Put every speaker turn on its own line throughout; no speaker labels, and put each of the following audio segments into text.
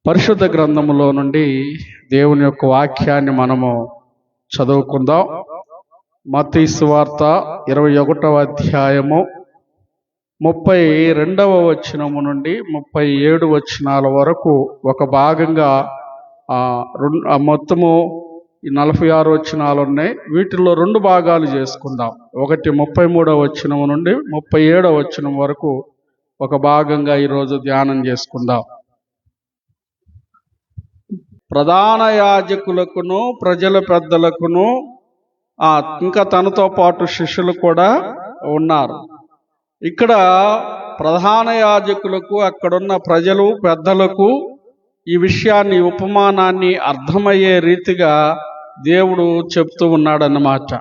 పరిశుద్ధ గ్రంథములో నుండి దేవుని యొక్క వాక్యాన్ని మనము చదువుకుందాం. మత్తయి సువార్త 21వ అధ్యాయము 32వ వచనము నుండి 37 వచనాల వరకు ఒక భాగంగా మొత్తము 46 వచనాలు ఉన్నాయి. వీటిల్లో 2 భాగాలు చేసుకుందాం. ఒకటి 33వ వచనము నుండి 37వ వచనం వరకు ఒక భాగంగా ఈరోజు ధ్యానం చేసుకుందాం. ప్రధాన యాజకులకును ప్రజల పెద్దలకును ఇంకా తనతో పాటు శిష్యులు కూడా ఉన్నారు. ఇక్కడ ప్రధాన యాజకులకు, అక్కడున్న ప్రజలు పెద్దలకు ఈ విషయాన్ని, ఉపమానాన్ని అర్థమయ్యే రీతిగా దేవుడు చెప్తూ ఉన్నాడన్నమాట.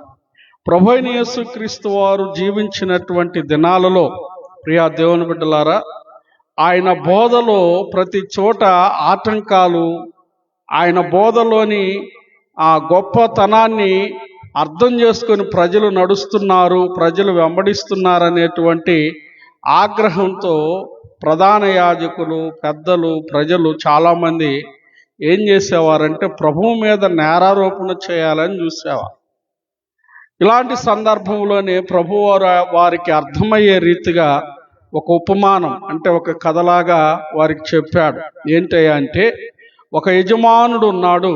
ప్రభువైన యేసుక్రీస్తు వారు జీవించినటువంటి దినాలలో, ప్రియా దేవుని బిడ్డలారా, ఆయన బోధలో ప్రతి చోట ఆటంకాలు, ఆయన బోధలోని ఆ గొప్పతనాన్ని అర్థం చేసుకొని ప్రజలు నడుస్తున్నారు, ప్రజలు వెంబడిస్తున్నారనేటువంటి ఆగ్రహంతో ప్రధాన యాజకులు, పెద్దలు, ప్రజలు చాలామంది ఏం చేసేవారంటే ప్రభువు మీద నేరారోపణ చేయాలని చూసేవారు. ఇలాంటి సందర్భంలోనే ప్రభువు వారికి అర్థమయ్యే రీతిగా ఒక ఉపమానం, అంటే ఒక కథలాగా వారికి చెప్పాడు. ఏంటంటే, ఒక యజమానుడు ఉన్నాడు.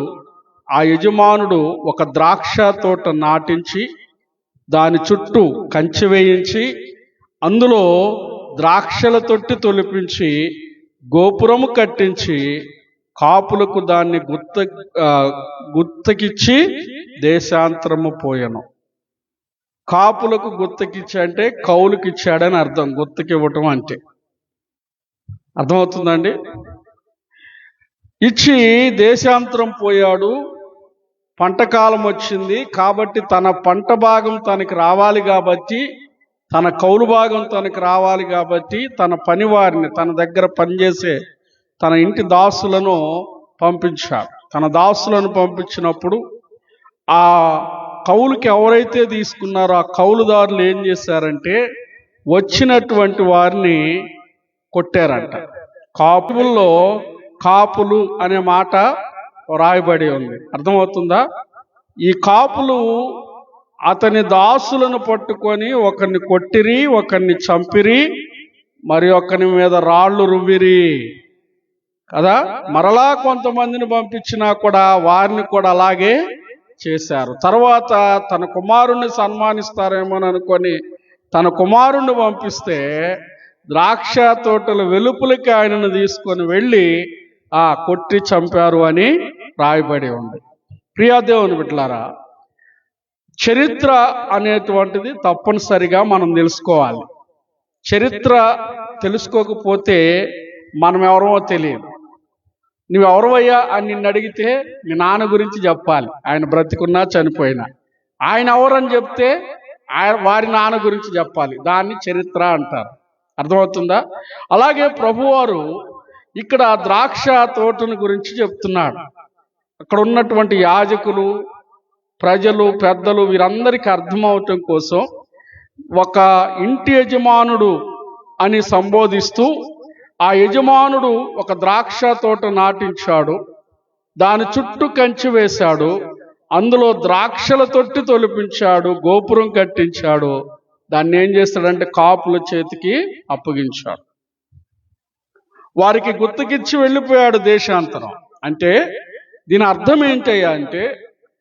ఆ యజమానుడు ఒక ద్రాక్ష తోట నాటించి దాని చుట్టూ కంచె వేయించి అందులో ద్రాక్షల తొట్టి తొలిపించి గోపురము కట్టించి కాపులకు దాన్ని గుత్తకిచ్చి దేశాంతరము పోయెను. కాపులకు గుత్తకిచ్చి అంటే కౌలుకి ఇచ్చాడని అర్థం. గుత్తకి ఇవ్వటం అంటే అర్థమవుతుందండి. ఇచ్చి దేశాంతరం పోయాడు. పంట కాలం వచ్చింది కాబట్టి తన పంట భాగం తనకి రావాలి కాబట్టి, తన కౌలు భాగం తనకి రావాలి కాబట్టి తన పనివారిని, తన దగ్గర పనిచేసే తన ఇంటి దాసులను పంపించాడు. తన దాసులను పంపించినప్పుడు ఆ కౌలుకి ఎవరైతే తీసుకున్నారో ఆ కౌలుదారులు ఏం చేశారంటే వచ్చినటువంటి వారిని కొట్టారంట. కాపుల్లో కాపులు అనే మాట రాయబడి ఉంది. అర్థమవుతుందా? ఈ కాపులు అతని దాసులను పట్టుకొని ఒకరిని కొట్టిరి, ఒకరిని చంపిరి, మరి ఒకరి మీద రాళ్ళు రువ్విరి కదా. మరలా కొంతమందిని పంపించినా కూడా వారిని కూడా అలాగే చేశారు. తర్వాత తన కుమారుణ్ణి సన్మానిస్తారేమోని అనుకొని తన కుమారుణ్ణి పంపిస్తే ద్రాక్ష తోటల వెలుపులకి ఆయనను తీసుకొని వెళ్ళి కొట్టి చంపారు అని రాయబడి ఉంది. ప్రియా దేవుని బిడ్డలారా, చరిత్ర అనేటువంటిది తప్పనిసరిగా మనం తెలుసుకోవాలి. చరిత్ర తెలుసుకోకపోతే మనం ఎవరో తెలియదు. నువ్వెవరవయ్యా అని నిన్ను అడిగితే మీ నాన్న గురించి చెప్పాలి, ఆయన బ్రతికున్నా చనిపోయినా. ఆయన ఎవరని చెప్తే వారి నాన్న గురించి చెప్పాలి. దాన్ని చరిత్ర అంటారు. అర్థమవుతుందా? అలాగే ప్రభువారు ఇక్కడ ద్రాక్ష తోటను గురించి చెప్తున్నాడు. అక్కడ ఉన్నటువంటి యాజకులు, ప్రజలు, పెద్దలు వీరందరికీ అర్థమవటం కోసం ఒక ఇంటి యజమానుడు అని సంబోధిస్తూ, ఆ యజమానుడు ఒక ద్రాక్ష తోట నాటించాడు, దాని చుట్టూ కంచె వేశాడు, అందులో ద్రాక్షల తొట్టి తొలిపించాడు, గోపురం కట్టించాడు. దాన్ని ఏం చేస్తాడంటే కాపుల చేతికి అప్పగించాడు. వారికి గుర్తుకిచ్చి వెళ్ళిపోయాడు దేశాంతరం. అంటే దీని అర్థం ఏంటయ్యా అంటే,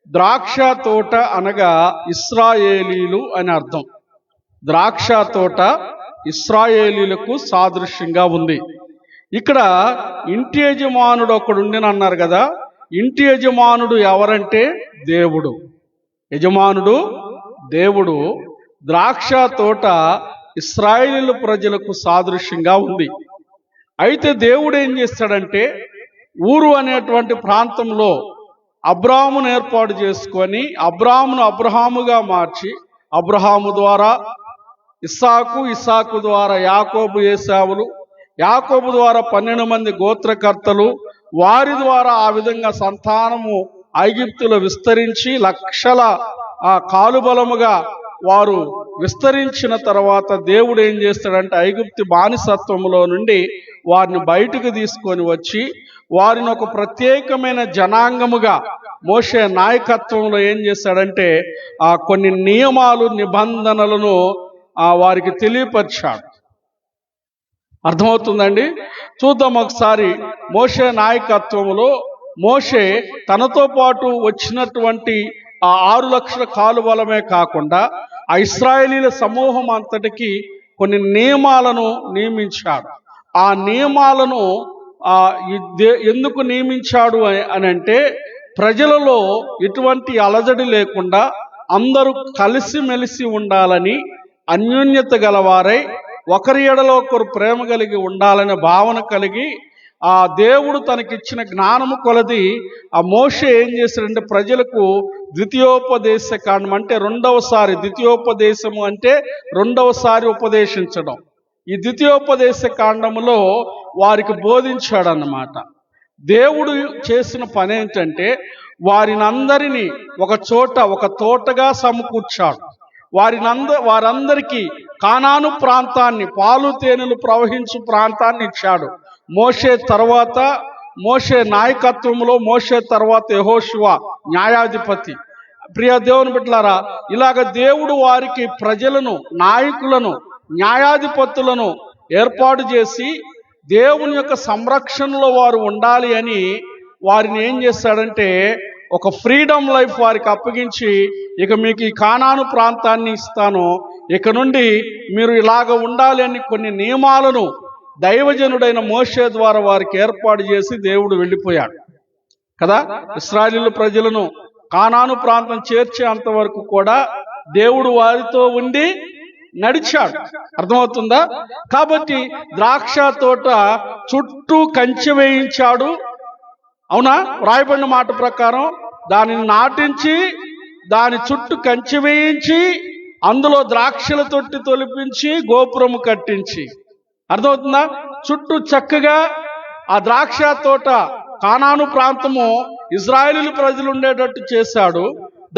ద్రాక్ష తోట అనగా ఇశ్రాయేలీలు అని అర్థం. ద్రాక్ష తోట ఇశ్రాయేలీలకు సాదృశ్యంగా ఉంది. ఇక్కడ ఇంటి యజమానుడు ఒకడుండినన్నారు కదా. ఇంటి యజమానుడు ఎవరంటే దేవుడు. యజమానుడు దేవుడు. ద్రాక్ష తోట ఇశ్రాయేలు ప్రజలకు సాదృశ్యంగా ఉంది. అయితే దేవుడు ఏం చేస్తాడంటే, ఊరు అనేటువంటి ప్రాంతంలో అబ్రాహామును ఏర్పాటు చేసుకొని అబ్రాహామును అబ్రహాముగా మార్చి, అబ్రహాము ద్వారా ఇస్సాకు, ఇస్సాకు ద్వారా యాకోబు, ఏశావులు, యాకోబు ద్వారా 12 మంది గోత్రకర్తలు, వారి ద్వారా ఆ విధంగా సంతానము ఐగుప్తులో విస్తరించి లక్షల కాలుబలముగా వారు విస్తరించిన తర్వాత దేవుడు ఏం చేస్తాడంటే ఐగుప్తు బానిసత్వంలో నుండి వారిని బయటకు తీసుకొని వచ్చి వారిని ఒక ప్రత్యేకమైన జనాంగముగా మోషే నాయకత్వంలో ఏం చేశాడంటే కొన్ని నియమాలు నిబంధనలను వారికి తెలియపరిచాడు. అర్థమవుతుందండి? చూద్దాం ఒకసారి. మోషే నాయకత్వంలో మోషే తనతో పాటు వచ్చినటువంటి 6 లక్షల కాలువలమే కాకుండా ఆ ఇశ్రాయేలీల సమూహం అంతటికి కొన్ని నియమాలను నియమించాడు. ఆ నియమాలను ఎందుకు నియమించాడు అని అంటే, ప్రజలలో ఎటువంటి అలజడి లేకుండా అందరూ కలిసిమెలిసి ఉండాలని, అన్యోన్యత గలవారై ఒకరి ఎడలో ఒకరు ప్రేమ కలిగి ఉండాలనే భావన కలిగి ఆ దేవుడు తనకిచ్చిన జ్ఞానము కొలది ఆ మోషే ఏం చేశాడంటే ప్రజలకు ద్వితీయోపదేశ కాండం అంటే రెండవసారి, ద్వితీయోపదేశము అంటే రెండవసారి ఉపదేశించడం. ఈ ద్వితీయోపదేశ కాండములో వారికి బోధించాడన్నమాట. దేవుడు చేసిన పని ఏంటంటే వారినందరినీ ఒక తోటగా సమకూర్చాడు. వారందరికీ కానాను ప్రాంతాన్ని, పాలు తేనెలు ప్రవహించు ప్రాంతాన్ని ఇచ్చాడు. మోషే నాయకత్వంలో మోషే తర్వాత యెహోషువ న్యాయాధిపతి. ప్రియ దేవుని బిడ్డలారా, ఇలాగ దేవుడు వారికి ప్రజలను, నాయకులను, న్యాయాధిపతులను ఏర్పాటు చేసి దేవుని యొక్క సంరక్షణలో వారు ఉండాలి అని వారిని ఏం చేశాడంటే ఒక ఫ్రీడమ్ లైఫ్ వారికి అప్పగించి, ఇక మీకు ఈ కానాను ప్రాంతాన్ని ఇస్తాను, ఇక నుండి మీరు ఇలాగ ఉండాలి అని కొన్ని నియమాలను దైవజనుడైన మోషే ద్వారా వారికి ఏర్పాటు చేసి దేవుడు వెళ్ళిపోయాడు కదా. ఇశ్రాయేలు ప్రజలను కానాను ప్రాంతం చేర్చే అంతవరకు కూడా దేవుడు వారితో ఉండి నడిచాడు. అర్థమవుతుందా? కాబట్టి ద్రాక్ష తోట చుట్టూ కంచె వేయించాడు. అవునా? రాయబడిన మాట ప్రకారం దానిని నాటించి దాని చుట్టూ కంచె వేయించి అందులో ద్రాక్షల తొట్టి తొలిపించి గోపురము కట్టించి, అర్థమవుతుందా? చుట్టూ చక్కగా ఆ ద్రాక్ష తోట కానాను ప్రాంతము ఇశ్రాయేలు ప్రజలు ఉండేటట్టు చేశాడు.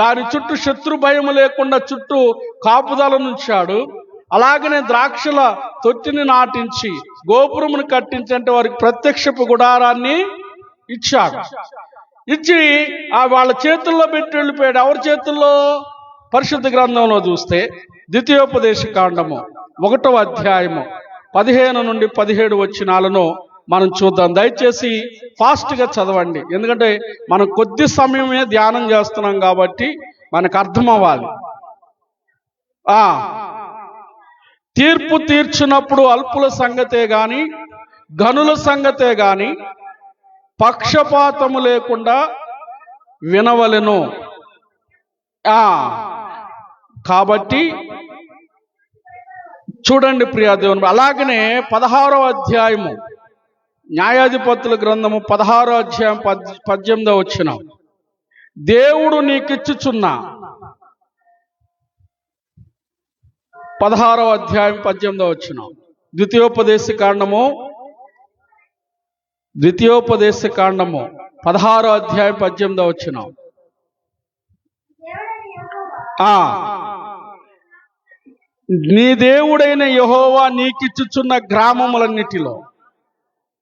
దాని చుట్టూ శత్రు భయం లేకుండా చుట్టూ కాపుదలను ఉంచాడు. అలాగనే ద్రాక్షల తొట్టిని నాటించి గోపురమును కట్టించి, అంటే వారికి ప్రత్యక్షపు గుడారాన్ని ఇచ్చాడు. ఇచ్చి వాళ్ళ చేతుల్లో పెట్టి వెళ్ళిపోయాడు. ఎవరి చేతుల్లో? పరిశుద్ధ గ్రంథంలో చూస్తే ద్వితీయోపదేశ కాండము 1వ అధ్యాయము 15 నుండి 17 వచనాలను మనం చూద్దాం. దయచేసి ఫాస్ట్గా చదవండి, ఎందుకంటే మనం కొద్ది సమయమే ధ్యానం చేస్తున్నాం కాబట్టి మనకు అర్థం అవ్వాలి. తీర్పు తీర్చినప్పుడు అల్పుల సంగతే గాని ఘనుల సంగతే గాని పక్షపాతము లేకుండా వినవలెను. కాబట్టి చూడండి ప్రియా దేవుని. అలాగనే 16వ అధ్యాయము న్యాయాధిపతుల గ్రంథము 16వ అధ్యాయం 18వ వచనం, దేవుడు నీకిచ్చుచున్న 16వ అధ్యాయం 18వ వచనం, ద్వితీయోపదేశ కాండము 16వ అధ్యాయం 18వ వచనం. నీ దేవుడైన యెహోవా నీకిచ్చుచున్న గ్రామములన్నిటిలో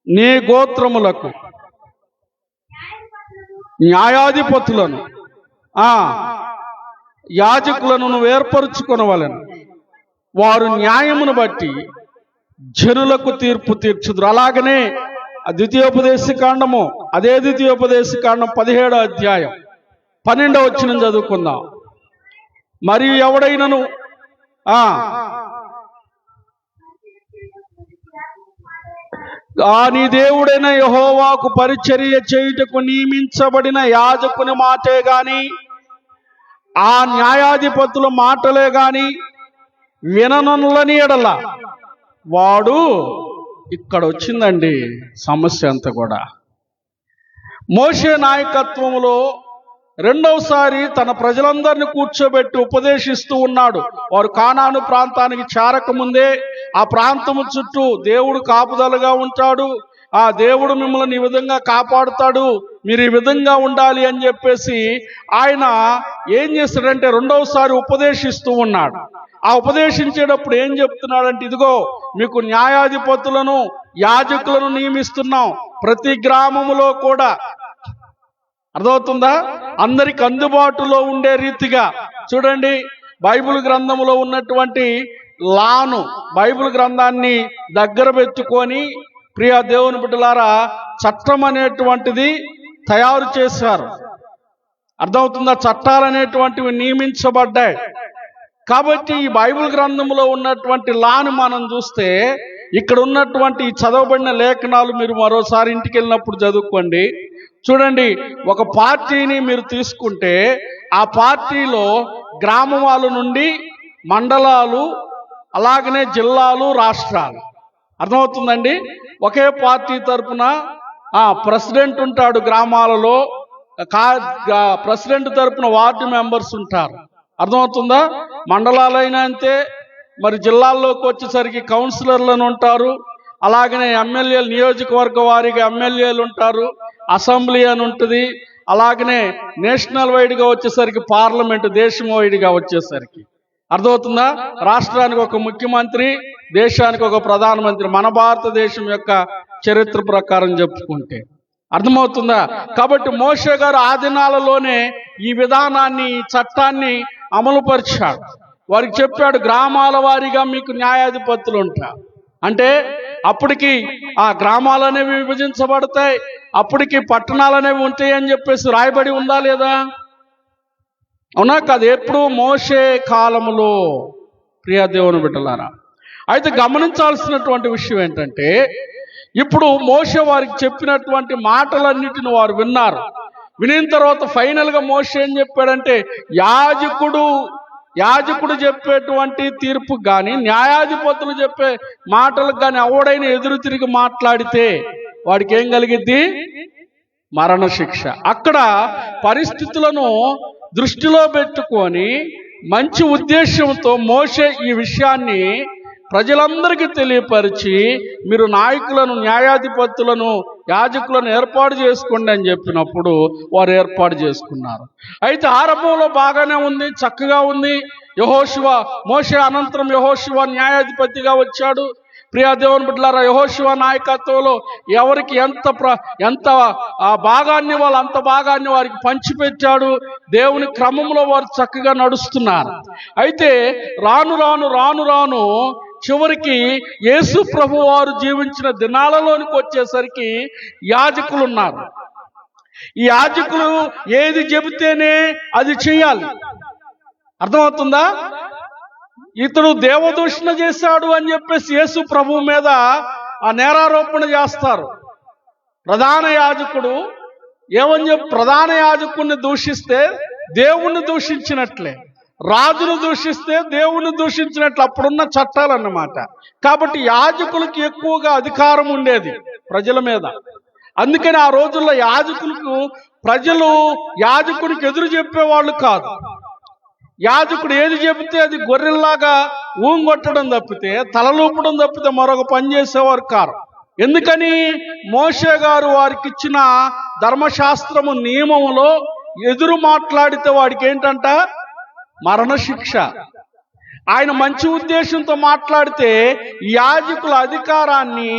నీ గోత్రములకు న్యాయాధిపతులను యాజకులను నువ్వు ఏర్పరచుకొనవలెను. వారు న్యాయమును బట్టి జనులకు తీర్పు తీర్చుదురు. అలాగనే ద్వితీయోపదేశ కాండము, అదే ద్వితీయోపదేశ కాండం 17వ అధ్యాయం 12వ వచనం చదువుకుందాం. మరియు ఎవడైనను నీ దేవుడైన యెహోవాకు పరిచర్య చేయుటకు నియమించబడిన యాజకుని మాటే గాని ఆ న్యాయాధిపతుల మాటలే గాని విననులని ఎడల వాడు, ఇక్కడ వచ్చిందండి సమస్య అంతా కూడా. మోషే నాయకత్వంలో రెండవసారి తన ప్రజలందరినీ కూర్చోబెట్టి ఉపదేశిస్తూ ఉన్నాడు. వారు కానాను ప్రాంతానికి చేరకముందే ఆ ప్రాంతము చుట్టూ దేవుడు కాపుదలగా ఉంటాడు, ఆ దేవుడు మిమ్మల్ని ఈ విధంగా కాపాడుతాడు, మీరు ఈ విధంగా ఉండాలి అని చెప్పేసి ఆయన ఏం చేస్తాడంటే రెండవసారి ఉపదేశిస్తూ ఉన్నాడు. ఆ ఉపదేశించేటప్పుడు ఏం చెప్తున్నాడంటే, ఇదిగో మీకు న్యాయాధిపతులను యాజకులను నియమిస్తున్నాం ప్రతి గ్రామములో కూడా. అర్థమవుతుందా? అందరికి అందుబాటులో ఉండే రీతిగా. చూడండి, బైబిల్ గ్రంథంలో ఉన్నటువంటి లాను, బైబిల్ గ్రంథాన్ని దగ్గర పెట్టుకొని ప్రియ దేవుని బిడ్డలారా చట్టం అనేటువంటిది తయారు చేశారు. అర్థమవుతుందా? చట్టాలు అనేటువంటివి నియమించబడ్డాయి. కాబట్టి ఈ బైబిల్ గ్రంథంలో ఉన్నటువంటి లాను మనం చూస్తే, ఇక్కడ ఉన్నటువంటి చదవబడిన లేఖనాలు మీరు మరోసారి ఇంటికి వెళ్ళినప్పుడు చదువుకోండి. చూడండి, ఒక పార్టీని మీరు తీసుకుంటే ఆ పార్టీలో గ్రామాల నుండి మండలాలు, అలాగనే జిల్లాలు, రాష్ట్రాలు. అర్థమవుతుందండి? ఒకే పార్టీ తరఫున ప్రెసిడెంట్ ఉంటాడు, గ్రామాలలో ప్రెసిడెంట్ తరఫున వార్డు మెంబర్స్ ఉంటారు. అర్థమవుతుందా? మండలాలైనా అంతే, మరి జిల్లాల్లోకి వచ్చేసరికి కౌన్సిలర్లను ఉంటారు, అలాగనే ఎమ్మెల్యేలు, నియోజకవర్గ వారీగా ఎమ్మెల్యేలు ఉంటారు, అసెంబ్లీ అని ఉంటుంది, అలాగనే నేషనల్ వైడ్గా వచ్చేసరికి పార్లమెంట్, దేశం వైడ్గా వచ్చేసరికి. అర్థమవుతుందా? రాష్ట్రానికి ఒక ముఖ్యమంత్రి, దేశానికి ఒక ప్రధానమంత్రి, మన భారతదేశం యొక్క చరిత్ర ప్రకారం చెప్పుకుంటే. అర్థమవుతుందా? కాబట్టి మోషే గారు ఆ దినాలలోనే ఈ విధానాన్ని, ఈ చట్టాన్ని అమలుపరిచాడు. వారికి చెప్పాడు, గ్రామాల వారీగా మీకు న్యాయాధిపతులు ఉంటారు. అంటే అప్పటికి ఆ గ్రామాలు అనేవి విభజించబడతాయి, అప్పటికి పట్టణాలు అనేవి ఉంటాయి అని చెప్పేసి రాయబడి ఉందా లేదా? అవునా కాదు? ఎప్పుడు? మోషే కాలములో. ప్రియ దేవుని బిడ్డలారా, అయితే గమనించాల్సినటువంటి విషయం ఏంటంటే, ఇప్పుడు మోషే వారికి చెప్పినటువంటి మాటలన్నిటిని వారు విన్నారు. వినిన తర్వాత ఫైనల్గా మోషే ఏం చెప్పాడంటే, యాజకుడు చెప్పేటువంటి తీర్పు కానీ, న్యాయాధిపతులు చెప్పే మాటలకు కానీ ఎవడైనా ఎదురు తిరిగి మాట్లాడితే వాడికి ఏం కలిగిద్ది? మరణశిక్ష. అక్కడ పరిస్థితులను దృష్టిలో పెట్టుకొని మంచి ఉద్దేశంతో మోషే ఈ విషయాన్ని ప్రజలందరికీ తెలియపరిచి, మీరు నాయకులను, న్యాయాధిపతులను, యాజకులను ఏర్పాటు చేసుకోండి అని చెప్పినప్పుడు వారు ఏర్పాటు చేసుకున్నారు. అయితే ఆరంభంలో బాగానే ఉంది, చక్కగా ఉంది. యెహోషువ, మోషే అనంతరం యెహోషువ న్యాయాధిపతిగా వచ్చాడు. ప్రియా దేవుని బిడ్డలారా, యెహోషువ నాయకత్వంలో ఎవరికి ఎంత భాగాన్ని వాళ్ళు అంత భాగాన్ని వారికి పంచిపెట్టాడు. దేవుని క్రమంలో వారు చక్కగా నడుస్తున్నారు. అయితే రాను రాను రాను రాను చివరికి యేసు ప్రభు వారు జీవించిన దినాలలోనికి వచ్చేసరికి యాజకులు ఉన్నారు. ఈ యాజకులు ఏది చెబితేనే అది చేయాలి. అర్థమవుతుందా? ఇతడు దేవదూషణ చేశాడు అని చెప్పేసి యేసు ప్రభు మీద ఆ నేరారోపణ చేస్తారు. ప్రధాన యాజకుడు ఏమని ప్రధాన యాజకుడిని దూషిస్తే దేవుణ్ణి దూషించినట్లే, రాజును దూషిస్తే దేవుణ్ణి దూషించినట్లు అప్పుడున్న చట్టాలు అన్నమాట. కాబట్టి యాజకులకి ఎక్కువగా అధికారం ఉండేది ప్రజల మీద. అందుకని ఆ రోజుల్లో యాజకులకు ప్రజలు యాజకునికి ఎదురు చెప్పేవాళ్ళు కాదు. యాజకుడు ఏది చెబితే అది గొర్రెల్లాగా ఊంగొట్టడం తప్పితే, తలలూపడం తప్పితే మరొక పని చేసేవారు కారు. ఎందుకని? మోషే గారు వారికి ఇచ్చిన ధర్మశాస్త్రము నియమంలో ఎదురు మాట్లాడితే వాడికి ఏంటంట? మరణశిక్ష. ఆయన మంచి ఉద్దేశంతో మాట్లాడితే యాజకుల అధికారాన్ని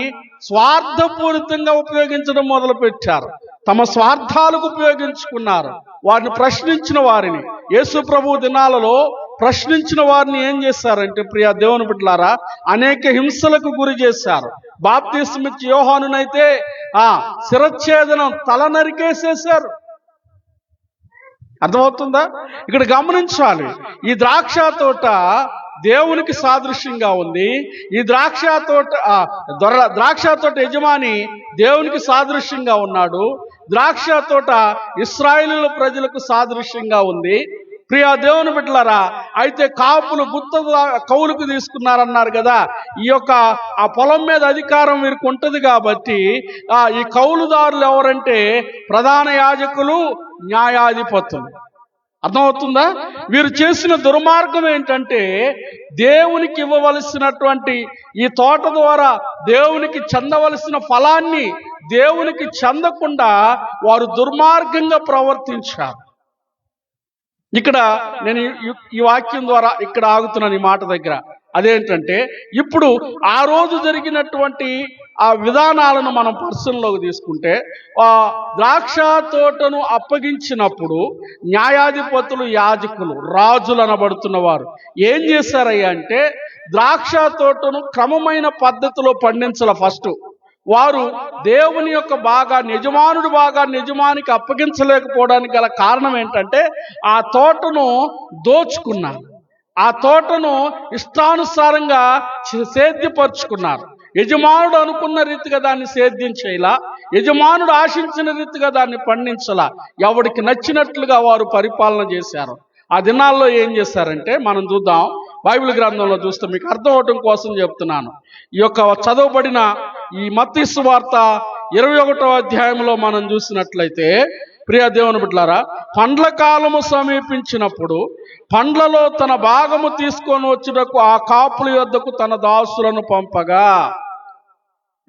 స్వార్థపూరితంగా ఉపయోగించడం మొదలుపెట్టారు. తమ స్వార్థాలకు ఉపయోగించుకున్నారు. వారిని ప్రశ్నించిన వారిని, యేసు ప్రభు దినాలలో ప్రశ్నించిన వారిని ఏం చేశారంటే, ప్రియ దేవుని బిడ్డలారా, అనేక హింసలకు గురి చేశారు. బాప్తిస్మిచ్చి యోహానునైతే శిరచ్ఛేదనం, తల నరికేసేశారు. అర్థమవుతుందా? ఇక్కడ గమనించాలి, ఈ ద్రాక్ష తోట దేవునికి సాదృశ్యంగా ఉంది. ఈ ద్రాక్ష తోట యజమాని దేవునికి సాదృశ్యంగా ఉన్నాడు. ద్రాక్ష తోట ఇశ్రాయేలు ప్రజలకు సాదృశ్యంగా ఉంది. ప్రియ దేవుని బిడ్డలారా, అయితే కాపులు కౌలుకు తీసుకున్నారన్నారు కదా. ఈ యొక్క ఆ పొలం మీద అధికారం వీరికి ఉంటుంది కాబట్టి ఈ కౌలుదారులు ఎవరంటే ప్రధాన యాజకులు, న్యాయాధిపతులు. అర్థమవుతుందా? వీరు చేసిన దుర్మార్గం ఏంటంటే, దేవునికి ఇవ్వవలసినటువంటి ఈ తోట ద్వారా దేవునికి చెందవలసిన ఫలాన్ని దేవునికి చెందకుండా వారు దుర్మార్గంగా ప్రవర్తించారు. ఇక్కడ నేను ఈ వాక్యం ద్వారా ఇక్కడ ఆగుతున్నాను ఈ మాట దగ్గర. అదేంటంటే, ఇప్పుడు ఆ రోజు జరిగినటువంటి ఆ విధానాలను మనం పరిశీలనలోకి తీసుకుంటే, ఆ ద్రాక్ష తోటను అప్పగించినప్పుడు న్యాయాధిపతులు, యాజకులు, రాజులు అనబడుతున్న వారు ఏం చేశారయ్యా అంటే, ద్రాక్ష తోటను క్రమమైన పద్ధతిలో పండించాల. ఫస్ట్ వారు దేవుని యొక్క భాగాన్ని, యజమానుడి భాగాన్ని యజమానికి అప్పగించలేకపోవడానికి గల కారణం ఏంటంటే, ఆ తోటను దోచుకున్నారు, ఆ తోటను ఇష్టానుసారంగా సేద్యపరుచుకున్నారు. యజమానుడు అనుకున్న రీతిగా దాన్ని సేద్యం చేయాల, యజమానుడు ఆశించిన రీతిగా దాన్ని పండించాల, ఎవడికి నచ్చినట్లుగా వారు పరిపాలన చేశారు. ఆ దినాల్లో ఏం చేశారంటే, మనం చూద్దాం, బైబిల్ గ్రంథంలో చూస్తే మీకు అర్థం అవటం కోసం చెప్తున్నాను. ఈ యొక్క చదవబడిన ఈ మత్తయి సువార్త 21వ అధ్యాయంలో మనం చూసినట్లయితే, ప్రియ దేవుని బిడ్డలారా, పండ్ల కాలము సమీపించినప్పుడు పండ్లలో తన భాగము తీసుకొని వచ్చుటకు ఆ కాపుల యొద్దకు తన దాసులను పంపగా.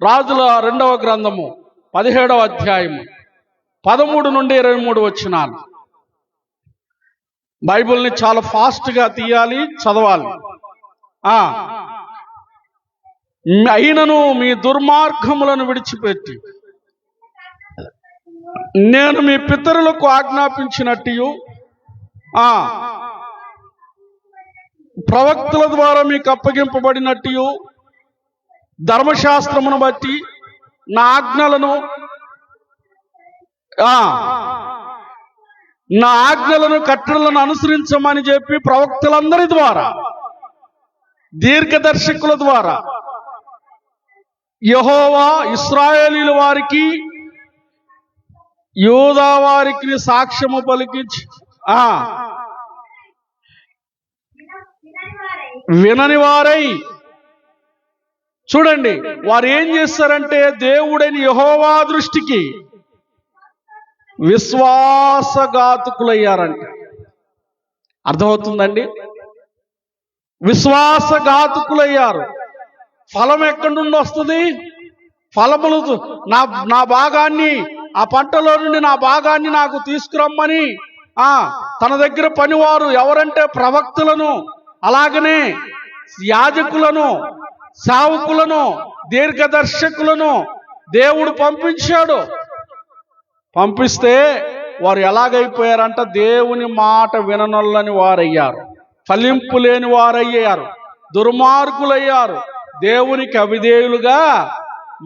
రాజుల 2వ గ్రంథము 17వ అధ్యాయము 13 నుండి 23 వచనాలు. బైబిల్ని చాలా ఫాస్ట్గా తీయాలి, చదవాలి. అయినను మీ దుర్మార్గములను విడిచిపెట్టి నేను మీ పితరులకు ఆజ్ఞాపించినట్టు ప్రవక్తల ద్వారా మీకు అప్పగింపబడినట్టు ధర్మశాస్త్రమును బట్టి నా ఆజ్ఞలను కట్టడలను అనుసరించమని చెప్పి ప్రవక్తలందరి ద్వారా, దీర్ఘదర్శకుల ద్వారా యెహోవా ఇశ్రాయేలీల వారికి, యూదా వారికి సాక్ష్యము పలికించి వినని వారై. చూడండి, వారు ఏం చేస్తారంటే, దేవుడైన యెహోవా దృష్టికి విశ్వాసఘాతకులయ్యారంట. అర్థమవుతుందండి? విశ్వాసఘాతకులయ్యారు. ఫలం ఎక్కడి నుండి వస్తుంది? ఫలములు నా భాగాన్ని, ఆ పంటలో నుండి నా భాగాన్ని నాకు తీసుకురమ్మని తన దగ్గర పనివారు ఎవరంటే ప్రవక్తలను, అలాగనే యాజకులను, సేవకులను, దీర్ఘదర్శకులను దేవుడు పంపించాడు. పంపిస్తే వారు ఎలాగైపోయారంట, దేవుని మాట విననొల్లని వారయ్యారు, ఫలింపు లేని వారయ్యారు, దుర్మార్గులయ్యారు, దేవునికి అవిధేయులుగా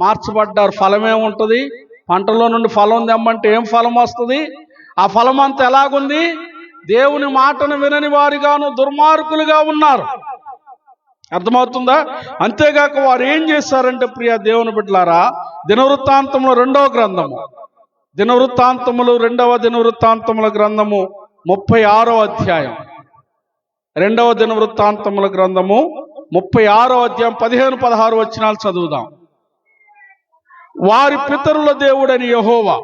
మార్చబడ్డారు. ఫలమేముంటుంది? పంటలో నుండి ఫలం తెమ్మంటే ఏం ఫలం వస్తుంది? ఆ ఫలం అంతా ఎలాగుంది? దేవుని మాటను వినని వారిగాను దుర్మార్గులుగా ఉన్నారు. అర్థమవుతుందా? అంతేగాక వారు ఏం చేశారంటే, ప్రియ దేవుని బిడ్డలారా, దినవృత్తాంతముల 2వ గ్రంథము, దినవృత్తాంతముల గ్రంథము 36వ అధ్యాయం, 2వ దినవృత్తాంతముల గ్రంథము 36వ అధ్యాయం 15-16 వచనాలు చదువుదాం. వారి పితరుల దేవుడని యెహోవా,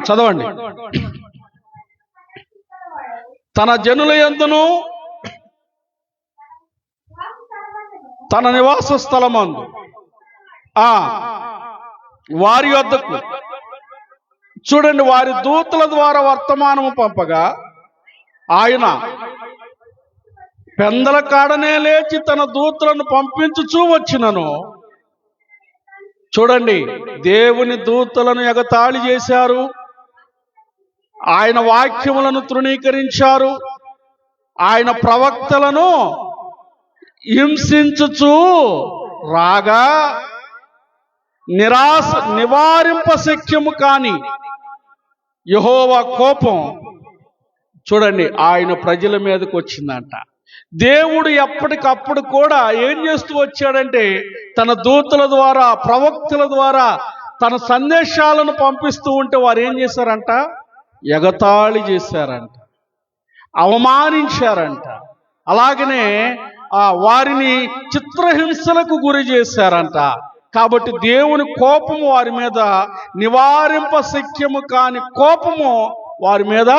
చదవండి, తన జనుల యందును తన నివాస స్థలమందు వారి వద్దకు, చూడండి, వారి దూతల ద్వారా వర్తమానము పంపగా ఆయన పెందల కాడనే లేచి తన దూతలను పంపించుచూ వచ్చినను. చూడండి, దేవుని దూతలను ఎగతాళి చేశారు, ఆయన వాక్యములను తృణీకరించారు, ఆయన ప్రవక్తలను హింసించుచూ రాగా నివారింప శక్యము కాని యెహోవా కోపం, చూడండి, ఆయన ప్రజల మీదకి వచ్చిందంట. దేవుడు ఎప్పటికప్పుడు కూడా ఏం చేస్తూ వచ్చాడంటే, తన దూతల ద్వారా, ప్రవక్తల ద్వారా తన సందేశాలను పంపిస్తూ ఉంటే వారు ఏం చేశారంట? ఎగతాళి చేశారంట, అవమానించారంట, అలాగనే వారిని చిత్రహింసలకు గురి చేశారంట. కాబట్టి దేవుని కోపము వారి మీద, నివారింప శక్యము కాని కోపము వారి మీద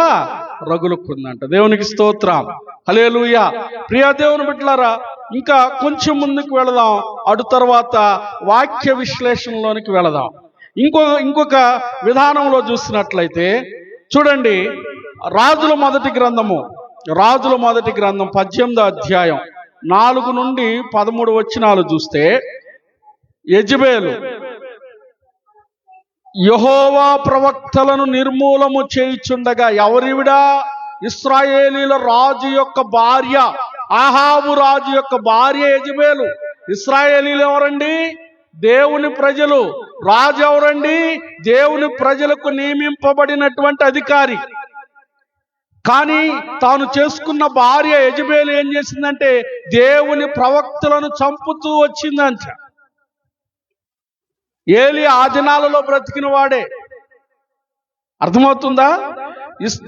రగులుకుందంట. దేవునికి స్తోత్రం, హల్లెలూయా. ప్రియ దేవుని బిడ్డలారా, ఇంకా కొంచెం ముందుకు వెళదాం, అటు తర్వాత వాక్య విశ్లేషణలోనికి వెళదాం. ఇంకొక విధానంలో చూసినట్లయితే, చూడండి, రాజుల మొదటి గ్రంథం 18వ అధ్యాయం 4 నుండి 13 వచనాలు చూస్తే, యెజబెలు యెహోవా ప్రవక్తలను నిర్మూలము చేయుచుండగా, ఎవరివిడా? ఇశ్రాయేలీల రాజు యొక్క భార్య, ఆహాబు రాజు యొక్క భార్య యెజబెలు. ఇశ్రాయేలీలు ఎవరండి? దేవుని ప్రజలు. రాజు ఎవరండి? దేవుని ప్రజలకు నియమింపబడినటువంటి అధికారి. కానీ తాను చేసుకున్న భార్య యెజబెలు ఏం చేసిందంటే దేవుని ప్రవక్తలను చంపుతూ వచ్చిందంట. ఏలీ ఆ దినాలలో బ్రతికిన వాడే. అర్థమవుతుందా?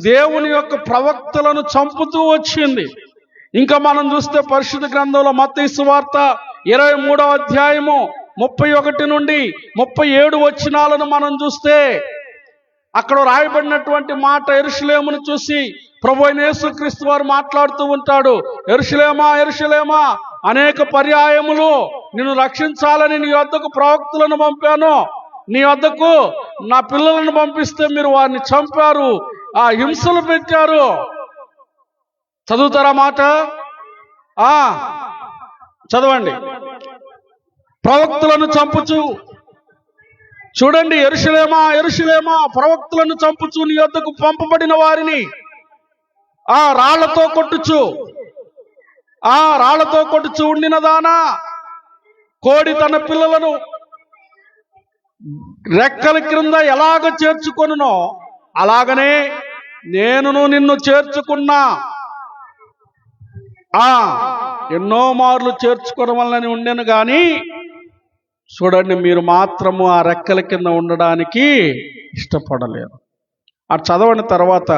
దేవుని యొక్క ప్రవక్తలను చంపుతూ వచ్చింది. ఇంకా మనం చూస్తే పరిశుద్ధ గ్రంథంలో మత్తయి సువార్త 23వ అధ్యాయము 31 నుండి 37 వచనాలను మనం చూస్తే అక్కడ రాయబడినటువంటి మాట, యెరూషలేమును చూసి ప్రభు అయిన యేసుక్రీస్తు వారు మాట్లాడుతూ ఉంటాడు. యెరూషలేమా, యెరూషలేమా, అనేక పర్యాయములు నిన్ను రక్షించాలని నీ వద్దకు ప్రవక్తలను పంపాను. నీ వద్దకు నా పిల్లలను పంపిస్తే మీరు వారిని చంపారు, ఆ హింసలు పెట్టారు. చదువుతారా మాట? చదవండి. ప్రవక్తలను చంపుచు, చూడండి, యెరూషలేమా, యెరూషలేమా, ప్రవక్తలను చంపుచు నీ వద్దకు పంపబడిన వారిని రాళ్లతో కొట్టుచు ఉండినదానా, కోడి తన పిల్లలను రెక్కల క్రింద ఎలాగ చేర్చుకొనునో అలాగనే నేనును నిన్ను చేర్చుకున్నా. ఎన్నో మార్లు చేర్చుకోవడం వల్లనే ఉండేను కానీ చూడండి, మీరు మాత్రము ఆ రెక్కల కింద ఉండడానికి ఇష్టపడలేరు. అటు చదవని తర్వాత,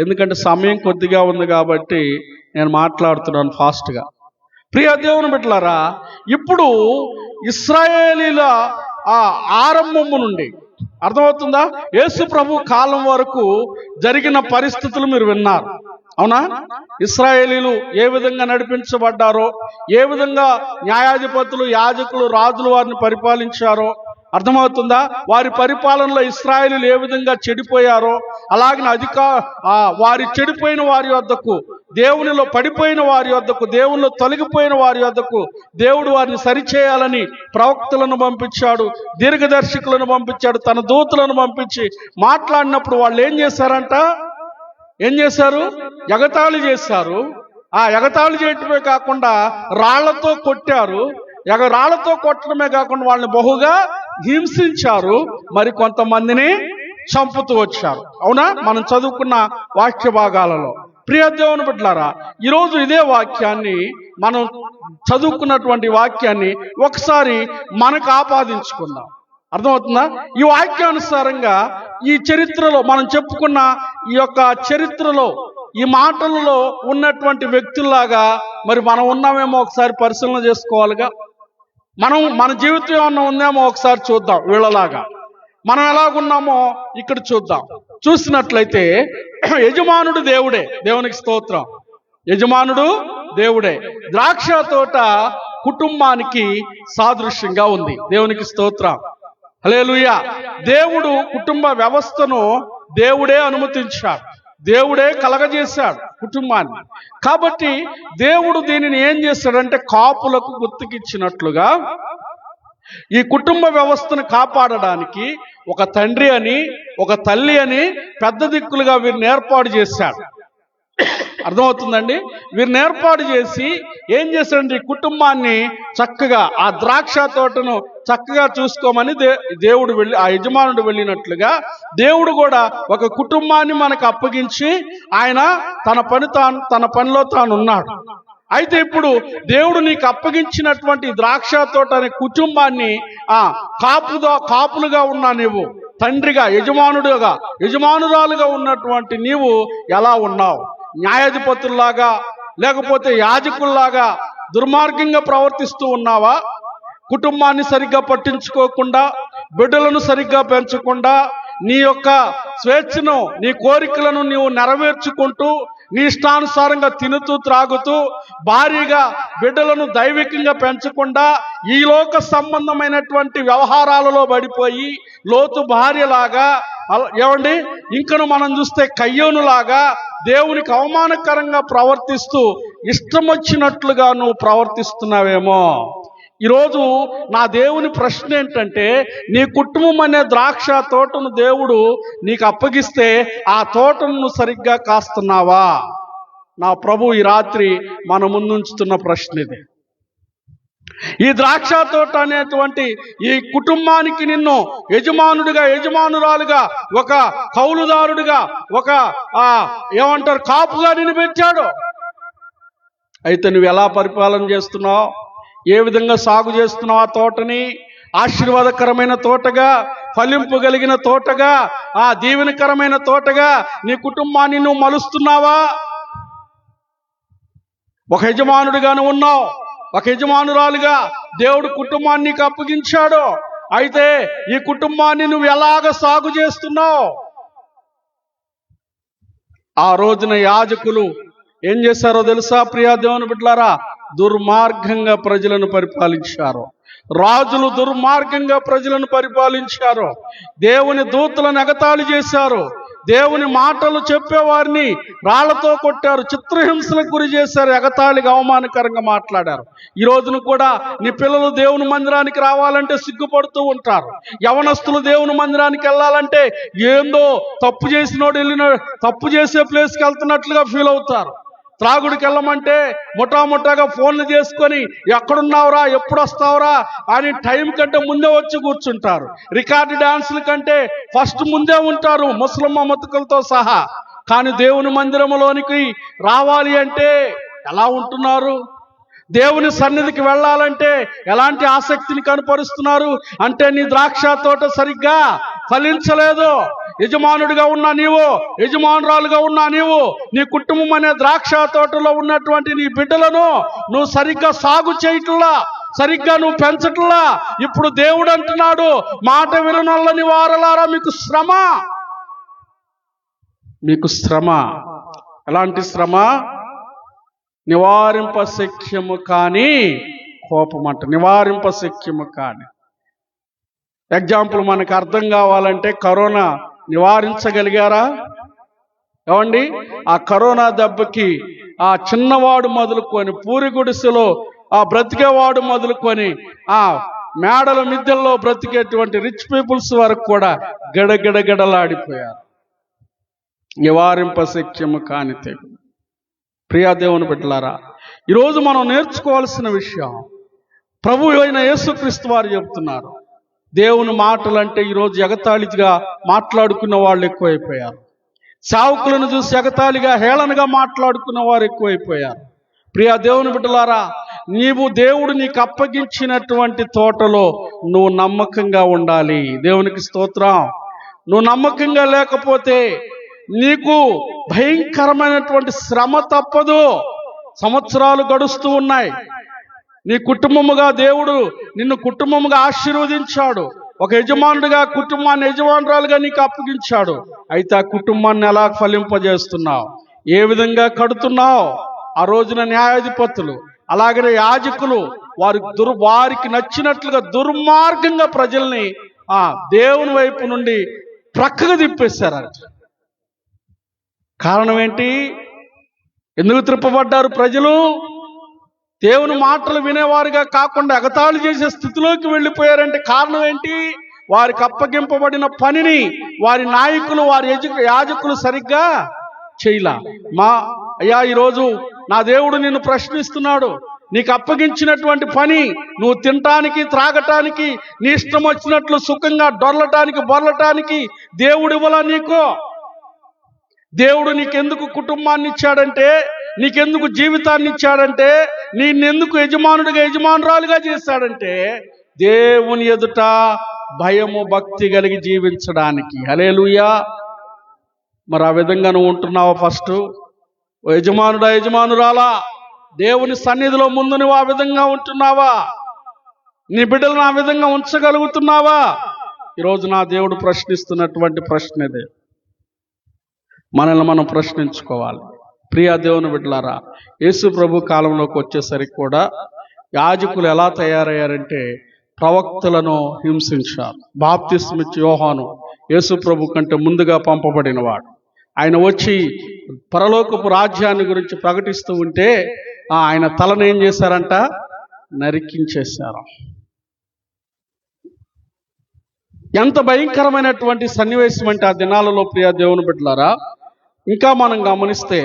ఎందుకంటే సమయం కొద్దిగా ఉంది కాబట్టి నేను మాట్లాడుతున్నాను ఫాస్ట్గా. ప్రియ దేవుని బిడ్డలారా, ఇప్పుడు ఇశ్రాయేలీల ఆరంభము నుండి, అర్థమవుతుందా, యేసు ప్రభు కాలం వరకు జరిగిన పరిస్థితులు మీరు విన్నారు, అవునా? ఇశ్రాయేలీలు ఏ విధంగా నడిపించబడ్డారో, ఏ విధంగా న్యాయాధిపతులు, యాజకులు, రాజులు వారిని పరిపాలించారో అర్థమవుతుందా? వారి పరిపాలనలో ఇశ్రాయేలీలు ఏ విధంగా చెడిపోయారో, అలాగే వారి చెడిపోయిన వారి వద్దకు, దేవునిలో పడిపోయిన వారి వద్దకు, దేవునిలో తొలగిపోయిన వారి వద్దకు దేవుడు వారిని సరిచేయాలని ప్రవక్తలను పంపించాడు, దీర్ఘదర్శకులను పంపించాడు, తన దూతలను పంపించి మాట్లాడినప్పుడు వాళ్ళు ఏం చేశారు? ఎగతాళి చేశారు. ఆ ఎగతాళి చేయటమే కాకుండా రాళ్లతో కొట్టారు. రాళ్లతో కొట్టడమే కాకుండా వాళ్ళని బహుగా హింసించారు, మరి కొంతమందిని చంపుతూ వచ్చారు. అవునా? మనం చదువుకున్న వాక్య భాగాలలో. ప్రియ దేవుని బిడ్డలారా, ఈరోజు ఇదే వాక్యాన్ని, మనం చదువుకున్నటువంటి వాక్యాన్ని ఒకసారి మనకు ఆపాదించుకుందాం. అర్థమవుతుందా? ఈ వాక్యానుసారంగా ఈ చరిత్రలో మనం చెప్పుకున్న ఈ యొక్క చరిత్రలో, ఈ మాటలలో ఉన్నటువంటి వ్యక్తుల్లాగా మరి మనం ఉన్నామేమో ఒకసారి పరిశీలన చేసుకోవాలిగా. మన జీవితం ఏమన్నా ఉందేమో ఒకసారి చూద్దాం. వీళ్ళలాగా మనం ఎలాగున్నామో ఇక్కడ చూద్దాం. చూసినట్లయితే యజమానుడు దేవుడే, దేవునికి స్తోత్రం. యజమానుడు దేవుడే. ద్రాక్ష తోట కుటుంబానికి సాదృశ్యంగా ఉంది, దేవునికి స్తోత్రం. హల్లెలూయా. దేవుడు కుటుంబ వ్యవస్థను దేవుడే అనుమతించాడు, దేవుడే కలగజేశాడు కుటుంబాన్ని. కాబట్టి దేవుడు దీనిని ఏం చేశాడంటే కాపులకు గుర్తుకిచ్చినట్లుగా ఈ కుటుంబ వ్యవస్థను కాపాడడానికి ఒక తండ్రి అని, ఒక తల్లి అని పెద్ద దిక్కులుగా వీరిని ఏర్పాటు చేశాడు. అర్థమవుతుందండి? వీరిని ఏర్పాటు చేసి ఏం చేశాడంటే ఈ కుటుంబాన్ని చక్కగా, ఆ ద్రాక్ష తోటను చక్కగా చూసుకోమని దేవుడు ఆ యజమానుడు వెళ్ళినట్లుగా దేవుడు కూడా ఒక కుటుంబాన్ని మనకు అప్పగించి ఆయన తన పనిలో తాను ఉన్నాడు. అయితే ఇప్పుడు దేవుడు నీకు అప్పగించినటువంటి ద్రాక్ష తోట అనే కుటుంబాన్ని కాపులుగా ఉన్నా నీవు, తండ్రిగా, యజమానురాలుగా ఉన్నటువంటి నీవు ఎలా ఉన్నావు? న్యాయాధిపతుల్లాగా లేకపోతే యాజకుల్లాగా దుర్మార్గంగా ప్రవర్తిస్తూ ఉన్నావా? కుటుంబాన్ని సరిగ్గా పట్టించుకోకుండా, బిడ్డలను సరిగ్గా పెంచకుండా, నీ యొక్క స్వేచ్ఛను, నీ కోరికలను నీవు నెరవేర్చుకుంటూ, నీ ఇష్టానుసారంగా తినుతూ త్రాగుతూ, భారీగా బిడ్డలను దైవికంగా పెంచకుండా ఈ లోక సంబంధమైనటువంటి వ్యవహారాలలో పడిపోయి లోతు భార్యలాగా, ఏమండి, ఇంకను మనం చూస్తే కయ్యోనులాగా దేవునికి అవమానకరంగా ప్రవర్తిస్తూ ఇష్టం వచ్చినట్లుగా నువ్వు ప్రవర్తిస్తున్నావేమో. ఈరోజు నా దేవుని ప్రశ్న ఏంటంటే, నీ కుటుంబం అనే ద్రాక్ష తోటను దేవుడు నీకు అప్పగిస్తే ఆ తోటను నువ్వు సరిగ్గా కాస్తున్నావా? నా ప్రభు ఈ రాత్రి మన ముందుంచుతున్న ప్రశ్న ఇది. ఈ ద్రాక్ష తోట అనేటువంటి ఈ కుటుంబానికి నిన్ను యజమానుడిగా, యజమానురాలుగా, ఒక కౌలుదారుడిగా, ఒక ఏమంటారు కాపుగా నిన్ను పెట్టాడు. అయితే నువ్వు ఎలా పరిపాలన చేస్తున్నావు? ఏ విధంగా సాగు చేస్తున్నావు? ఆ తోటని ఆశీర్వాదకరమైన తోటగా, ఫలింపగలిగిన తోటగా, ఆ దీవెనకరమైన తోటగా నీ కుటుంబాన్ని నువ్వు మలుస్తున్నావా? ఒక యజమానుడిగాను ఉన్నావు, ఒక యజమానురాలుగా దేవుడు కుటుంబాన్ని నీకు అప్పగించాడు. అయితే ఈ కుటుంబాన్ని నువ్వు ఎలాగ సాగు చేస్తున్నావు? ఆ రోజున యాజకులు ఏం చేశారో తెలుసా ప్రియా దేవుని బిడ్డలారా? దుర్మార్గంగా ప్రజలను పరిపాలించారు. రాజులు దుర్మార్గంగా ప్రజలను పరిపాలించారు. దేవుని దూతలను ఎగతాళి చేశారు. దేవుని మాటలు చెప్పేవారిని రాళ్లతో కొట్టారు, చిత్రహింసలకు గురి చేశారు, ఎగతాళిగా అవమానకరంగా మాట్లాడారు. ఈ రోజున కూడా నీ పిల్లలు దేవుని మందిరానికి రావాలంటే సిగ్గుపడుతూ ఉంటారు. యవనస్తులు దేవుని మందిరానికి వెళ్ళాలంటే ఏందో తప్పు తప్పు చేసే ప్లేస్కి వెళ్తున్నట్లుగా ఫీల్ అవుతారు. త్రాగుడికి వెళ్ళమంటే ముఠాముఠాగా ఫోన్లు చేసుకొని ఎక్కడున్నావురా, ఎప్పుడు వస్తావురా అని టైం కంటే ముందే వచ్చి కూర్చుంటారు. రికార్డు డాన్సుల కంటే ఫస్ట్ ముందే ఉంటారు ముస్లిం మతకులతో సహా. కానీ దేవుని మందిరంలోనికి రావాలి అంటే ఎలా ఉంటున్నారు? దేవుని సన్నిధికి వెళ్ళాలంటే ఎలాంటి ఆసక్తిని కనపరుస్తున్నారు? అంటే నీ ద్రాక్ష తోట సరిగ్గా ఫలించలేదు. యజమానుడిగా ఉన్నా నీవు, యజమానురాలుగా ఉన్నా నీవు, నీ కుటుంబం అనే ద్రాక్ష తోటలో ఉన్నటువంటి నీ బిడ్డలను నువ్వు సరిగ్గా సాగు చేయట్లా, సరిగ్గా నువ్వు పెంచట్లా. ఇప్పుడు దేవుడు అంటున్నాడు, మాట విననొల్లని వారలారా మీకు శ్రమ, మీకు శ్రమ. ఎలాంటి శ్రమ? నివారింపశక్యము కాని కోపం అంట. నివారింపశక్యము కాని. ఎగ్జాంపుల్ మనకు అర్థం కావాలంటే, కరోనా నివారించగలిగారా? ఏమండి? ఆ కరోనా దెబ్బకి ఆ చిన్నవాడు మొదలుకొని, పూరి గుడిసెలో ఆ బ్రతికేవాడు మొదలుకొని, ఆ మేడల మిద్దెల్లో బ్రతికేటువంటి రిచ్ పీపుల్స్ వరకు కూడా గడగడగడలాడిపోయారు. నివారింపశక్యము కాని తెగులు. ప్రియా దేవుని బిడ్డలారా, ఈరోజు మనం నేర్చుకోవాల్సిన విషయం, ప్రభు అయిన యేసుక్రీస్తు వారు చెబుతున్నారు, దేవుని మాటలంటే ఈరోజు ఎగతాళిగా మాట్లాడుకున్న వాళ్ళు ఎక్కువైపోయారు. సేవకులను చూసి ఎగతాళిగా, హేళనగా మాట్లాడుకున్న వారు ఎక్కువైపోయారు. ప్రియా దేవుని బిడ్డలారా, నీవు దేవుడు నీకు అప్పగించినటువంటి తోటలో నువ్వు నమ్మకంగా ఉండాలి. దేవునికి స్తోత్రం. నువ్వు నమ్మకంగా లేకపోతే నీకు భయంకరమైనటువంటి శ్రమ తప్పదు. సంవత్సరాలు గడుస్తూ ఉన్నాయి. నీ కుటుంబముగా దేవుడు నిన్ను కుటుంబముగా ఆశీర్వదించాడు. ఒక యజమానుడిగా కుటుంబాన్ని యజమానురాలుగా నీకు అప్పగించాడు. అయితే ఆ కుటుంబాన్ని ఎలా ఫలింపజేస్తున్నావు? ఏ విధంగా కడుతున్నావు? ఆ రోజున న్యాయాధిపతులు, అలాగనే యాజకులు వారికి నచ్చినట్లుగా దుర్మార్గంగా ప్రజల్ని దేవుని వైపు నుండి ప్రక్కగా తిప్పేశారంట. కారణం ఏంటి? ఎందుకు త్రిప్పబడ్డారు ప్రజలు? దేవుని మాటలు వినేవారుగా కాకుండా ఎగతాళి చేసే స్థితిలోకి వెళ్ళిపోయారంటే కారణం ఏంటి? వారికి అప్పగింపబడిన పనిని వారి నాయకులు, వారి యాజకులు సరిగ్గా చేయలా. అయ్యా, ఈరోజు నా దేవుడు నిన్ను ప్రశ్నిస్తున్నాడు. నీకు అప్పగించినటువంటి పని నువ్వు తినటానికి, త్రాగటానికి, నీ ఇష్టం వచ్చినట్లు సుఖంగా డొర్లటానికి, బొర్లటానికి దేవుడు ఇవ్వలా నీకు. దేవుడు నీకెందుకు కుటుంబాన్ని ఇచ్చాడంటే, నీకెందుకు జీవితాన్ని ఇచ్చాడంటే, నిన్నెందుకు యజమానుడిగా, యజమానురాలుగా చేశాడంటే, దేవుని ఎదుట భయము భక్తి కలిగి జీవించడానికి. హల్లెలూయా. మరి ఆ విధంగా నువ్వు ఉంటున్నావా? ఫస్ట్ యజమానుడా, యజమానురాలా, దేవుని సన్నిధిలో ముందు నువ్వు ఆ విధంగా ఉంటున్నావా? నీ బిడ్డలను ఆ విధంగా ఉంచగలుగుతున్నావా? ఈరోజు నా దేవుడు ప్రశ్నిస్తున్నటువంటి ప్రశ్న ఇదే. మనల్ని మనం ప్రశ్నించుకోవాలి. ప్రియా దేవుని బిడ్డలారా, యేసు ప్రభు కాలంలోకి వచ్చేసరికి కూడా యాజకులు ఎలా తయారయ్యారంటే ప్రవక్తలను హింసించారు. బాప్తిస్మిచ్చి యోహాను యేసు ప్రభు కంటే ముందుగా పంపబడినవాడు. ఆయన వచ్చి పరలోకపు రాజ్యాన్ని గురించి ప్రకటిస్తూ ఉంటే ఆయన తలను ఏం చేశారంట? నరికించేశారు. ఎంత భయంకరమైనటువంటి సన్నివేశం అంటే ఆ దినాలలో ప్రియ దేవుని బిడ్డలారా, ఇంకా మనం గమనిస్తే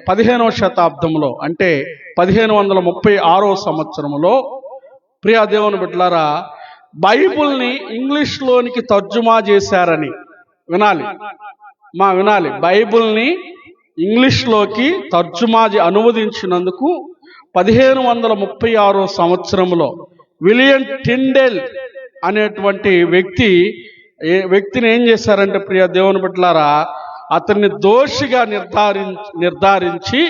15వ శతాబ్దంలో అంటే 1536వ సంవత్సరంలో ప్రియ దేవుని బిడ్డలారా, బైబిల్ని ఇంగ్లీష్లోనికి తర్జుమా చేశారని వినాలి. బైబిల్ని ఇంగ్లీష్లోకి తర్జుమా అనువదించినందుకు 1536వ సంవత్సరంలో విలియం టిండెల్ అనేటువంటి వ్యక్తిని ఏం చేశారంటే ప్రియ దేవుని బిడ్డలారా, అతన్ని దోషిగా నిర్ధారించి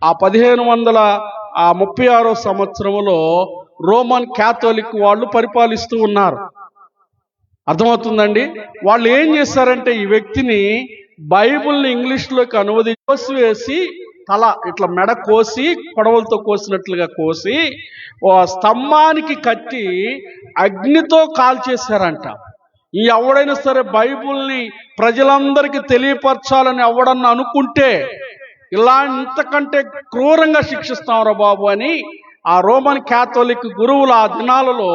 ఆ 1536వ సంవత్సరంలో రోమన్ క్యాథోలిక్ వాళ్ళు పరిపాలిస్తూ ఉన్నారు. అర్థమవుతుందండి? వాళ్ళు ఏం చేశారంటే ఈ వ్యక్తిని బైబిల్ని ఇంగ్లీష్లోకి కోసివేసి తల ఇట్లా మెడ కోసి కొడవలతో కోసినట్లుగా కోసి ఓ స్తంభానికి కట్టి అగ్నితో కాల్చేశారంట. ఎవడైనా సరే బైబిల్ని ప్రజలందరికీ తెలియపరచాలని ఎవడన్నా అనుకుంటే ఇలా ఇంతకంటే క్రూరంగా శిక్షిస్తాంరా బాబు అని ఆ రోమన్ క్యాథోలిక్ గురువులు ఆ దినాలలో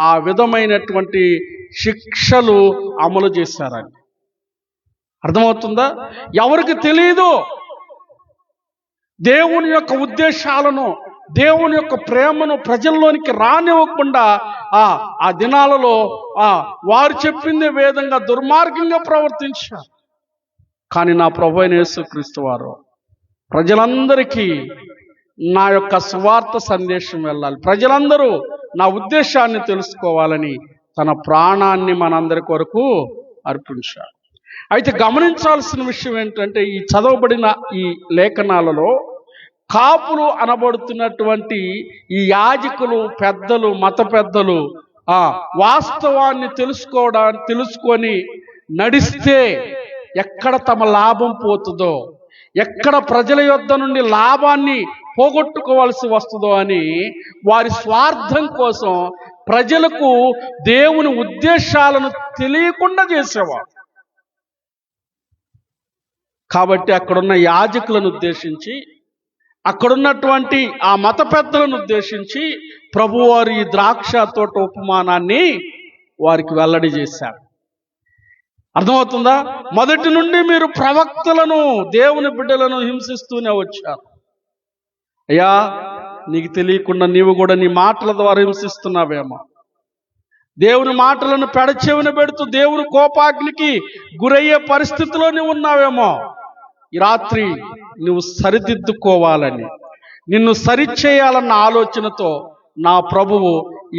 ఆ విధమైనటువంటి శిక్షలు అమలు చేశారండి. అర్థమవుతుందా? ఎవరికి తెలియదు దేవుని యొక్క ఉద్దేశాలను, దేవుని యొక్క ప్రేమను ప్రజల్లోనికి రానివ్వకుండా ఆ దినాలలో వారు చెప్పిందే వేదంగా దుర్మార్గంగా ప్రవర్తించారు. కానీ నా ప్రభువైన యేసుక్రీస్తు వారు ప్రజలందరికీ నా యొక్క సువార్త సందేశం వెళ్ళాలి, ప్రజలందరూ నా ఉద్దేశాన్ని తెలుసుకోవాలని తన ప్రాణాన్ని మనందరి కొరకు అర్పించారు. అయితే గమనించాల్సిన విషయం ఏంటంటే ఈ చదవబడిన ఈ లేఖనాలలో కాపులు అనబడుతున్నటువంటి ఈ యాజకులు, పెద్దలు, మత పెద్దలు వాస్తవాన్ని తెలుసుకొని నడిస్తే ఎక్కడ తమ లాభం పోతుందో, ఎక్కడ ప్రజల యొద్ద నుండి లాభాన్ని పోగొట్టుకోవాల్సి వస్తుందో అని వారి స్వార్థం కోసం ప్రజలకు దేవుని ఉద్దేశాలను తెలియకుండా చేసేవారు. కాబట్టి అక్కడున్న యాజకులను ఉద్దేశించి, అక్కడున్నటువంటి ఆ మత పెద్దలను ఉద్దేశించి ప్రభువారు ఈ ద్రాక్ష తోట ఉపమానాన్ని వారికి వెల్లడి చేశారు. అర్థమవుతుందా? మొదటి నుండి మీరు ప్రవక్తలను, దేవుని బిడ్డలను హింసిస్తూనే వచ్చారు. అయ్యా, నీకు తెలియకుండా నీవు కూడా నీ మాటల ద్వారా హింసిస్తున్నావేమో, దేవుని మాటలను పెడచెవిన పెడుతూ దేవుని కోపాగ్నికి గురయ్యే పరిస్థితిలో నువ్వు ఉన్నావేమో. ఈ రాత్రి నువ్వు సరిదిద్దుకోవాలని, నిన్ను సరిచేయాలన్న ఆలోచనతో నా ప్రభువు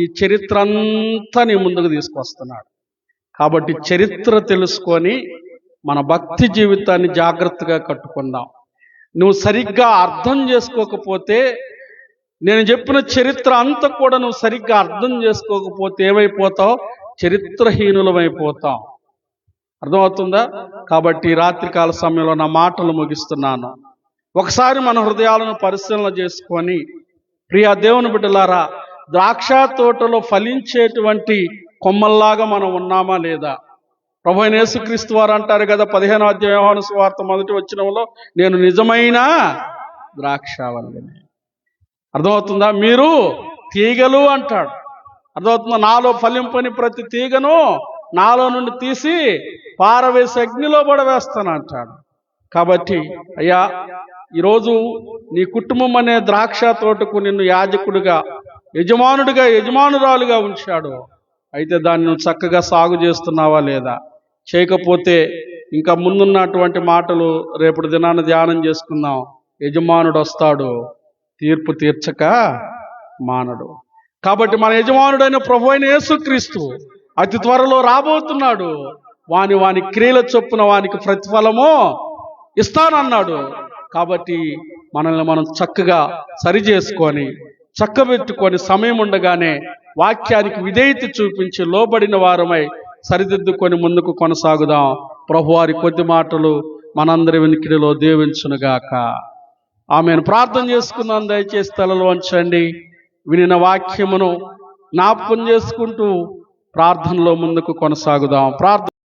ఈ చరిత్ర అంతా నీ ముందుకు తీసుకొస్తున్నాడు. కాబట్టి చరిత్ర తెలుసుకొని మన భక్తి జీవితాన్ని జాగ్రత్తగా కట్టుకుందాం. నువ్వు సరిగ్గా అర్థం చేసుకోకపోతే, నేను చెప్పిన చరిత్ర అంతా కూడా నువ్వు సరిగ్గా అర్థం చేసుకోకపోతే ఏమైపోతావు? చరిత్రహీనులమైపోతాం. అర్థమవుతుందా? కాబట్టి రాత్రికాల సమయంలో నా మాటలు ముగిస్తున్నాను. ఒకసారి మన హృదయాలను పరిశీలన చేసుకొని, ప్రియ దేవుని బిడ్డలారా, ద్రాక్ష తోటలో ఫలించేటువంటి కొమ్మల్లాగా మనం ఉన్నామా లేదా? ప్రభువైన యేసుక్రీస్తు వారు అంటారు కదా 15వ అధ్యాయం యోహాను సువార్త 1వ వచనంలో, నేను నిజమైన ద్రాక్షావల్లిని. అర్థమవుతుందా? మీరు తీగలు అంటాడు. అర్థమవుతుందా? నాలో ఫలింపని ప్రతి తీగను నాలో నుండి తీసి పారవేసి అగ్నిలో పడవేస్తాను అంటాడు. కాబట్టి అయ్యా, ఈరోజు నీ కుటుంబం అనే ద్రాక్ష తోటకు నిన్ను యాజకుడిగా, యజమానురాలుగా ఉంచాడు. అయితే దాన్ని నువ్వు చక్కగా సాగు చేస్తున్నావా లేదా? చేయకపోతే ఇంకా ముందున్నటువంటి మాటలు రేపటి దినాన్ని ధ్యానం చేసుకుందాం. యజమానుడు వస్తాడు, తీర్పు తీర్చక మానడు. కాబట్టి మన యజమానుడైన ప్రభువైన యేసుక్రీస్తు అతి త్వరలో రాబోతున్నాడు. వాని క్రియల చొప్పున వానికి ప్రతిఫలము ఇస్తానన్నాడు. కాబట్టి మనల్ని మనం చక్కగా సరి చేసుకొని, చక్కబెట్టుకొని, సమయం ఉండగానే వాక్యానికి విధేయత చూపించి లోబడిన వారమై సరిదిద్దుకొని ముందుకు కొనసాగుదాం. ప్రభువారి కొద్ది మాటలు మనందరి వెనుకిడిలో దీవించునుగాక. ఆమెను ప్రార్థన చేసుకుందాం. దయచేసి తలలు వంచండి. వినిన వాక్యమును జ్ఞాపకం చేసుకుంటూ ప్రార్థనలో ముందుకు కొనసాగుదాం.